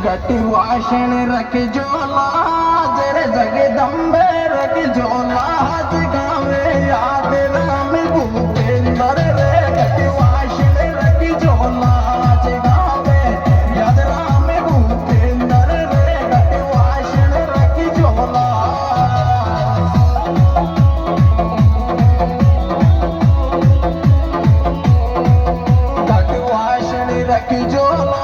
गटी वाशन रख जोला जरे जगदम्बे रख जोला जगावे याद राम भूपेंद्र रे गटी वाशन रख जोला जगावे याद राम भूपेंद्र रे गटी वाशन रख जोला गटी वाशन रख जोला